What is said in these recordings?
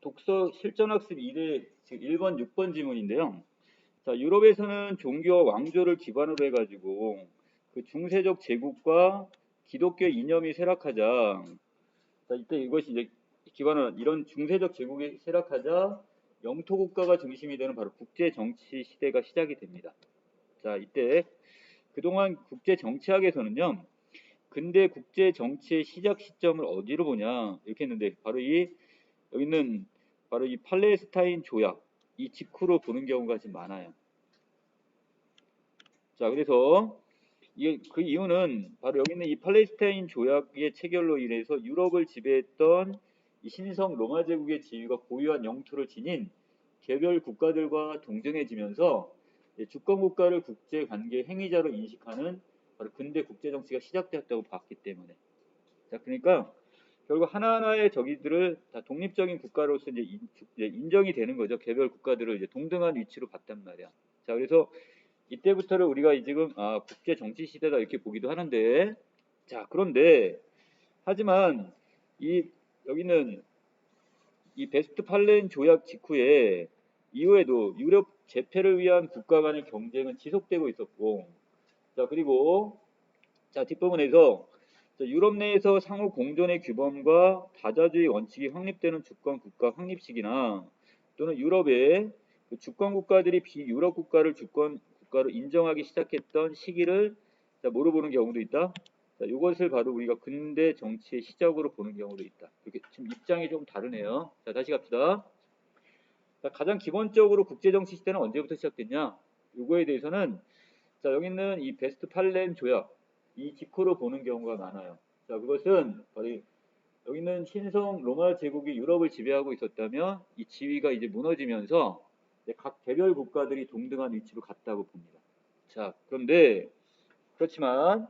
독서 실전학습 2대 지금 1번, 6번 지문인데요. 자, 유럽에서는 종교와 왕조를 기반으로 해가지고 그 중세적 제국과 기독교 이념이 쇠락하자, 자, 이때 이것이 이제 기반으로 이런 중세적 제국이 쇠락하자 영토 국가가 중심이 되는 바로 국제 정치 시대가 시작이 됩니다. 자, 이때 그동안 국제 정치학에서는요, 근대 국제 정치의 시작 시점을 어디로 보냐 이렇게 했는데 바로 여기 있는 바로 이 팔레스타인 조약 이 직후로 보는 경우가 지금 많아요. 자, 그래서 이게 그 이유는 바로 여기 있는 이 팔레스타인 조약의 체결로 인해서 유럽을 지배했던 이 신성 로마 제국의 지위가 고유한 영토를 지닌 개별 국가들과 동등해지면서 주권 국가를 국제 관계 행위자로 인식하는 바로 근대 국제 정치가 시작되었다고 봤기 때문에, 자, 그러니까 결국 하나하나의 저기들을 다 독립적인 국가로서 이제 인정이 되는 거죠. 개별 국가들을 이제 동등한 위치로 봤단 말이야. 자, 그래서 이때부터를 우리가 지금 국제 정치 시대다 이렇게 보기도 하는데, 자, 그런데 하지만 이 여기는 이 베스트팔렌 조약 직후에 이후에도 유럽 재패를 위한 국가 간의 경쟁은 지속되고 있었고, 자, 그리고 자, 뒷부분에서 유럽 내에서 상호 공존의 규범과 다자주의 원칙이 확립되는 주권 국가 확립식이나 또는 유럽의 그 주권 국가들이 비유럽 국가를 주권 국가로 인정하기 시작했던 시기를 뭐로 보는 경우도 있다. 자, 이것을 바로 우리가 근대 정치의 시작으로 보는 경우도 있다. 이렇게 지금 입장이 좀 다르네요. 자, 다시 갑시다. 자, 가장 기본적으로 국제 정치 시대는 언제부터 시작됐냐? 이거에 대해서는 자, 여기 있는 이 베스트팔렌 조약 이 직후로 보는 경우가 많아요. 자, 그것은 바로 여기 있는 신성 로마 제국이 유럽을 지배하고 있었다면 이 지위가 이제 무너지면서 각 개별 국가들이 동등한 위치로 갔다고 봅니다. 자, 그런데 그렇지만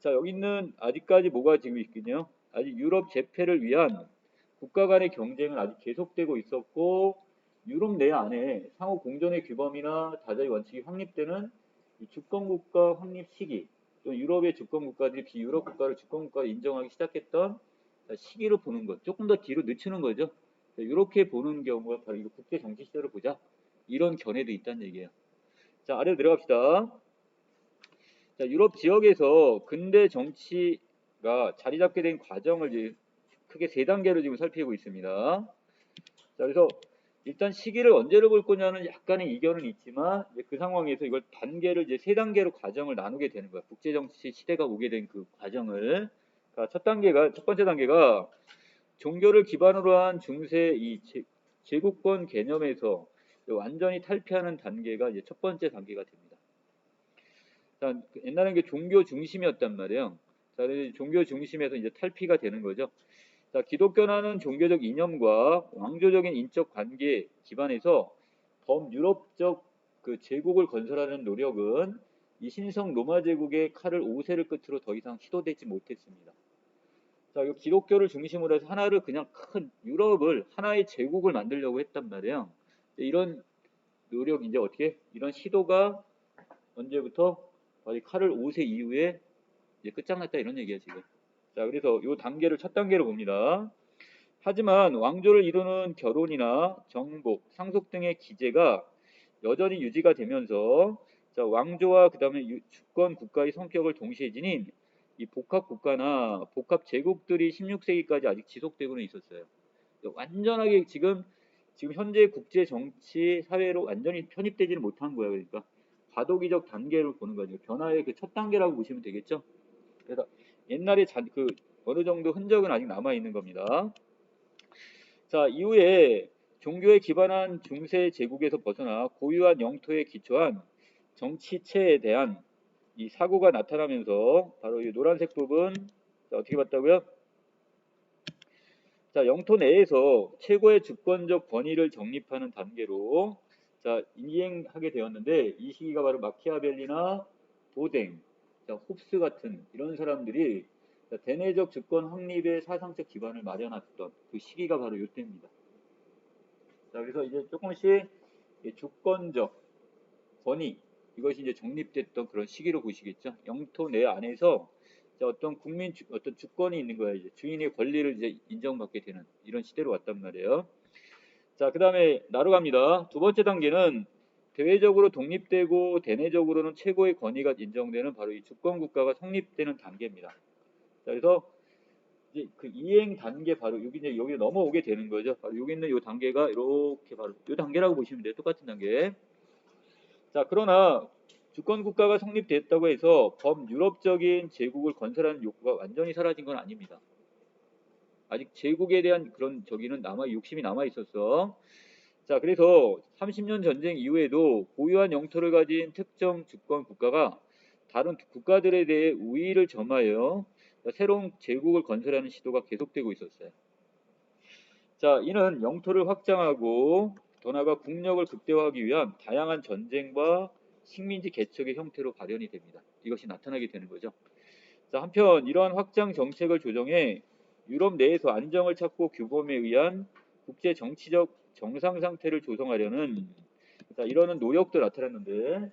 자, 여기 있는 아직까지 뭐가 지금 있군요. 아직 유럽 재패를 위한 국가 간의 경쟁은 아직 계속되고 있었고, 유럽 내 안에 상호 공존의 규범이나 다자의 원칙이 확립되는 이 주권국가 확립 시기, 또 유럽의 주권국가들이 비유럽 국가를 주권국가로 인정하기 시작했던 시기로 보는 것, 조금 더 뒤로 늦추는 거죠. 이렇게 보는 경우가 바로 이거 국제 정치 시대로 보자. 이런 견해도 있다는 얘기예요. 자, 아래로 내려갑시다. 자, 유럽 지역에서 근대 정치가 자리 잡게 된 과정을 이제 크게 세 단계로 지금 살피고 있습니다. 자, 그래서 일단 시기를 언제로 볼 거냐는 약간의 이견은 있지만 그 상황에서 이걸 단계를 이제 세 단계로 과정을 나누게 되는 거야. 국제 정치 시대가 오게 된 그 과정을. 그러니까 첫 번째 단계가 종교를 기반으로 한 중세 이 제국권 개념에서 완전히 탈피하는 단계가 이제 첫 번째 단계가 됩니다. 자, 옛날에는 이게 종교 중심이었단 말이에요. 자, 종교 중심에서 이제 탈피가 되는 거죠. 자, 기독교라는 종교적 이념과 왕조적인 인적 관계 기반에서 범유럽적 그 제국을 건설하는 노력은 이 신성 로마 제국의 칼을 5세를 끝으로 더 이상 시도되지 못했습니다. 자, 이 기독교를 중심으로 해서 하나를 그냥 큰 유럽을 하나의 제국을 만들려고 했단 말이에요. 이런 노력 이제 어떻게 이런 시도가 언제부터 칼을 5세 이후에 이제 끝장났다 이런 얘기야 지금. 자, 그래서 이 단계를 첫 단계로 봅니다. 하지만 왕조를 이루는 결혼이나 정복, 상속 등의 기제가 여전히 유지가 되면서 자, 왕조와 그 다음에 주권 국가의 성격을 동시에 지닌 이 복합 국가나 복합 제국들이 16세기까지 아직 지속되고는 있었어요. 완전하게 지금 현재 국제 정치 사회로 완전히 편입되지는 못한 거예요. 그러니까 과도기적 단계를 보는 거죠. 변화의 그 첫 단계라고 보시면 되겠죠. 그래서 옛날에 그 어느 정도 흔적은 아직 남아 있는 겁니다. 자, 이후에 종교에 기반한 중세 제국에서 벗어나 고유한 영토에 기초한 정치체에 대한 이 사고가 나타나면서 바로 이 노란색 부분 자, 어떻게 봤다고요? 자, 영토 내에서 최고의 주권적 권위를 정립하는 단계로 자, 이행하게 되었는데 이 시기가 바로 마키아벨리나 보댕, 자, 홉스 같은 이런 사람들이 자, 대내적 주권 확립의 사상적 기반을 마련했던 그 시기가 바로 이때입니다. 자, 그래서 이제 조금씩 주권적 권위 이것이 이제 정립됐던 그런 시기로 보시겠죠. 영토 내 안에서 어떤 어떤 주권이 있는 거예요. 이제 주인의 권리를 이제 인정받게 되는 이런 시대로 왔단 말이에요. 자, 그 다음에 나로 갑니다. 두 번째 단계는 대외적으로 독립되고 대내적으로는 최고의 권위가 인정되는 바로 이 주권국가가 성립되는 단계입니다. 자, 그래서 이제 그 이행 단계 바로 여기 이제 여기 넘어오게 되는 거죠. 바로 여기 있는 이 단계가 이렇게 바로 이 단계라고 보시면 돼요. 똑같은 단계. 자, 그러나 주권 국가가 성립됐다고 해서 범유럽적인 제국을 건설하는 욕구가 완전히 사라진 건 아닙니다. 아직 제국에 대한 그런 저기는 욕심이 남아 있었어. 자, 그래서 30년 전쟁 이후에도 고유한 영토를 가진 특정 주권 국가가 다른 국가들에 대해 우위를 점하여 새로운 제국을 건설하는 시도가 계속되고 있었어요. 자, 이는 영토를 확장하고 더 나아가 국력을 극대화하기 위한 다양한 전쟁과 식민지 개척의 형태로 발현이 됩니다. 이것이 나타나게 되는 거죠. 자, 한편 이러한 확장 정책을 조정해 유럽 내에서 안정을 찾고 규범에 의한 국제 정치적 정상 상태를 조성하려는 이러는 노력도 나타났는데,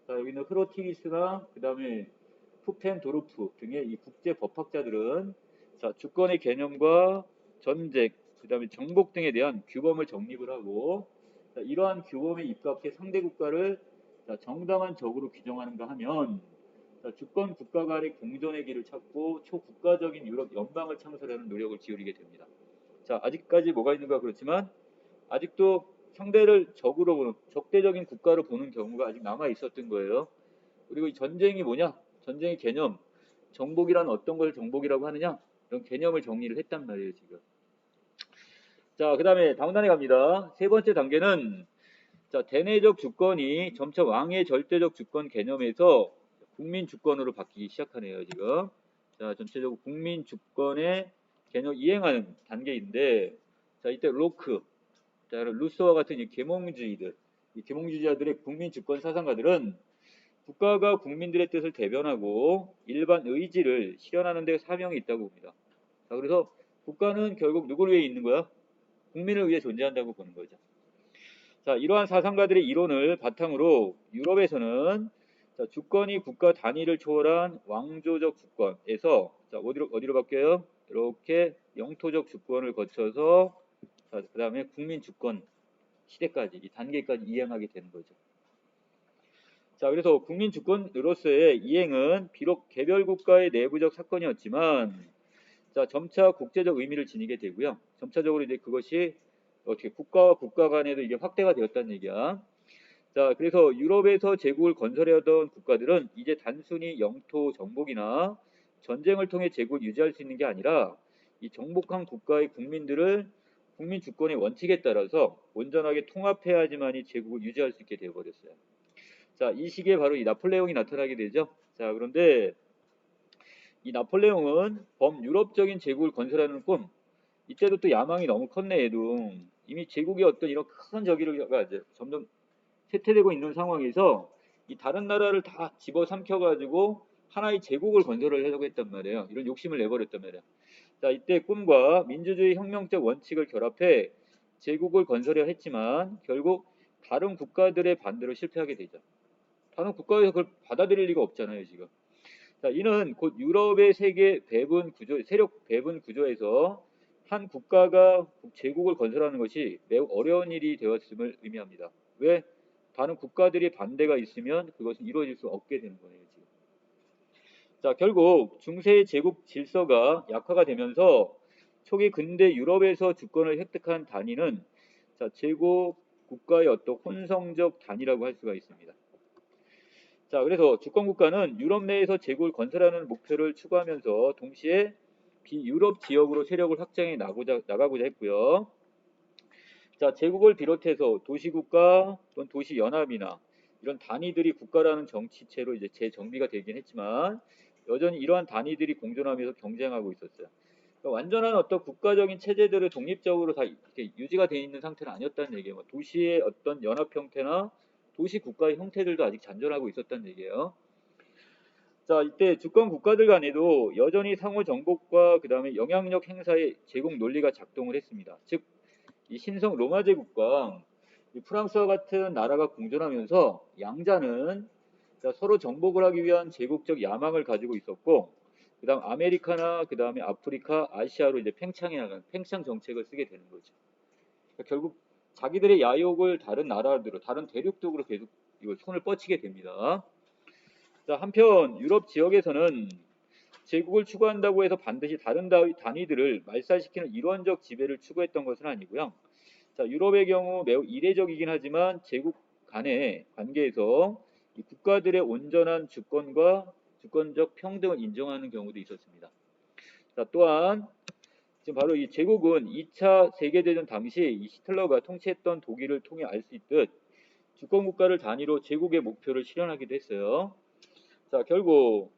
자, 여기는 흐로티기스나 그 다음에 푸펜도르프 등의 이 국제 법학자들은 자, 주권의 개념과 전쟁, 그 다음에 정복 등에 대한 규범을 정립을 하고, 자, 이러한 규범에 입각해 상대 국가를 자, 정당한 적으로 규정하는가 하면 자, 주권 국가 간의 공존의 길을 찾고 초국가적인 유럽 연방을 창설하는 노력을 기울이게 됩니다. 자, 아직까지 뭐가 있는가 그렇지만 아직도 상대를 적으로 보는 적대적인 국가로 보는 경우가 아직 남아 있었던 거예요. 그리고 이 전쟁이 뭐냐? 전쟁의 개념, 정복이란 어떤 걸 정복이라고 하느냐? 이런 개념을 정리를 했단 말이에요, 지금. 자, 그 다음에 다음 단에 갑니다. 세 번째 단계는 자, 대내적 주권이 점차 왕의 절대적 주권 개념에서 국민 주권으로 바뀌기 시작하네요, 지금. 자, 전체적으로 국민 주권의 개념 이행하는 단계인데, 자, 이때 로크, 자, 루소와 같은 이 계몽주의들, 이 계몽주의자들의 국민 주권 사상가들은 국가가 국민들의 뜻을 대변하고 일반 의지를 실현하는 데 사명이 있다고 봅니다. 자, 그래서 국가는 결국 누구를 위해 있는 거야? 국민을 위해 존재한다고 보는 거죠. 자, 이러한 사상가들의 이론을 바탕으로 유럽에서는 자, 주권이 국가 단위를 초월한 왕조적 주권에서 자, 어디로 바뀌어요? 이렇게 영토적 주권을 거쳐서 자, 그 다음에 국민 주권 시대까지 이 단계까지 이행하게 되는 거죠. 자, 그래서 국민 주권으로서의 이행은 비록 개별 국가의 내부적 사건이었지만 자, 점차 국제적 의미를 지니게 되고요. 점차적으로 이제 그것이 어떻게 국가와 국가 간에도 이게 확대가 되었다는 얘기야. 자, 그래서 유럽에서 제국을 건설해오던 국가들은 이제 단순히 영토 정복이나 전쟁을 통해 제국을 유지할 수 있는 게 아니라 이 정복한 국가의 국민들을 국민 주권의 원칙에 따라서 온전하게 통합해야지만이 제국을 유지할 수 있게 되어버렸어요. 자, 이 시기에 바로 이 나폴레옹이 나타나게 되죠. 자, 그런데 이 나폴레옹은 범유럽적인 제국을 건설하는 꿈, 이때도 또 야망이 너무 컸네, 얘도. 이미 제국의 어떤 이런 큰 저기를 이제 점점 쇠퇴되고 있는 상황에서 이 다른 나라를 다 집어삼켜가지고 하나의 제국을 건설을 하려고 했단 말이에요. 이런 욕심을 내버렸단 말이에요. 자, 이때 꿈과 민주주의 혁명적 원칙을 결합해 제국을 건설해야 했지만 결국 다른 국가들의 반대로 실패하게 되죠. 다른 국가에서 그걸 받아들일 리가 없잖아요, 지금. 자, 이는 곧 유럽의 세계 배분 구조, 세력 배분 구조에서 한 국가가 제국을 건설하는 것이 매우 어려운 일이 되었음을 의미합니다. 왜? 다른 국가들이 반대가 있으면 그것은 이루어질 수 없게 되는 거예요, 지금. 자, 결국 중세의 제국 질서가 약화가 되면서 초기 근대 유럽에서 주권을 획득한 단위는 자, 제국 국가의 어떤 혼성적 단위라고 할 수가 있습니다. 자, 그래서 주권 국가는 유럽 내에서 제국을 건설하는 목표를 추구하면서 동시에 비유럽 지역으로 세력을 확장해 나가고자 했고요. 자, 제국을 비롯해서 도시국가 또는 도시연합이나 이런 단위들이 국가라는 정치체로 이제 재정비가 되긴 했지만 여전히 이러한 단위들이 공존하면서 경쟁하고 있었어요. 그러니까 완전한 어떤 국가적인 체제들을 독립적으로 다 이렇게 유지가 되어 있는 상태는 아니었다는 얘기예요. 뭐 도시의 어떤 연합 형태나 도시 국가의 형태들도 아직 잔존하고 있었다는 얘기예요. 자, 이때 주권 국가들 간에도 여전히 상호 정복과 그 다음에 영향력 행사의 제국 논리가 작동을 했습니다. 즉, 이 신성 로마 제국과 프랑스와 같은 나라가 공존하면서 양자는 서로 정복을 하기 위한 제국적 야망을 가지고 있었고, 그 다음 아메리카나 그 다음에 아프리카, 아시아로 이제 팽창해 나가는 팽창 정책을 쓰게 되는 거죠. 그러니까 결국 자기들의 야욕을 다른 나라들로, 다른 대륙적으로 계속 이거 손을 뻗치게 됩니다. 자, 한편 유럽 지역에서는 제국을 추구한다고 해서 반드시 다른 단위들을 말살시키는 일원적 지배를 추구했던 것은 아니고요. 자, 유럽의 경우 매우 이례적이긴 하지만 제국 간의 관계에서 이 국가들의 온전한 주권과 주권적 평등을 인정하는 경우도 있었습니다. 자, 또한 지금 바로 이 제국은 2차 세계대전 당시 이 히틀러가 통치했던 독일을 통해 알 수 있듯 주권 국가를 단위로 제국의 목표를 실현하기도 했어요. 자, 결국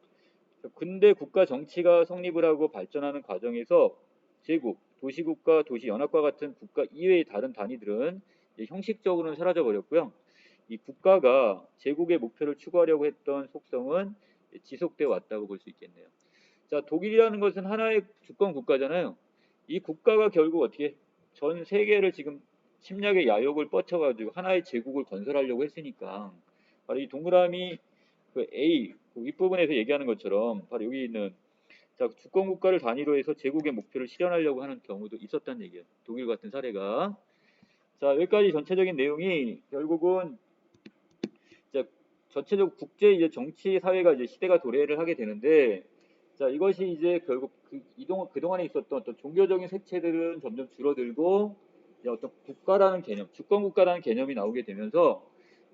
근대 국가 정치가 성립을 하고 발전하는 과정에서 제국, 도시국가, 도시연합과 같은 국가 이외의 다른 단위들은 형식적으로는 사라져 버렸고요. 이 국가가 제국의 목표를 추구하려고 했던 속성은 지속되어 왔다고 볼 수 있겠네요. 자, 독일이라는 것은 하나의 주권 국가잖아요. 이 국가가 결국 어떻게 전 세계를 지금 침략의 야욕을 뻗쳐가지고 하나의 제국을 건설하려고 했으니까 바로 이 동그라미 그 A 그 윗부분에서 얘기하는 것처럼 바로 여기 있는 자, 주권 국가를 단위로 해서 제국의 목표를 실현하려고 하는 경우도 있었다는 얘기예요. 독일 같은 사례가. 자, 여기까지 전체적인 내용이 결국은 이제 전체적 국제 이제 정치 사회가 이제 시대가 도래를 하게 되는데 자, 이것이 이제 결국 그동안에 있었던 어떤 종교적인 색채들은 점점 줄어들고 이제 어떤 국가라는 개념, 주권 국가라는 개념이 나오게 되면서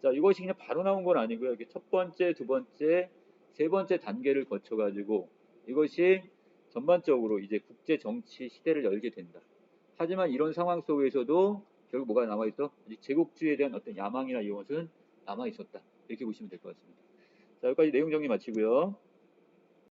자, 이것이 그냥 바로 나온 건 아니고요. 이렇게 첫 번째, 두 번째, 세 번째 단계를 거쳐 가지고 이것이 전반적으로 이제 국제 정치 시대를 열게 된다. 하지만 이런 상황 속에서도 결국 뭐가 남아 있어? 제국주의에 대한 어떤 야망이나 이것은 남아 있었다. 이렇게 보시면 될 것 같습니다. 자, 여기까지 내용 정리 마치고요.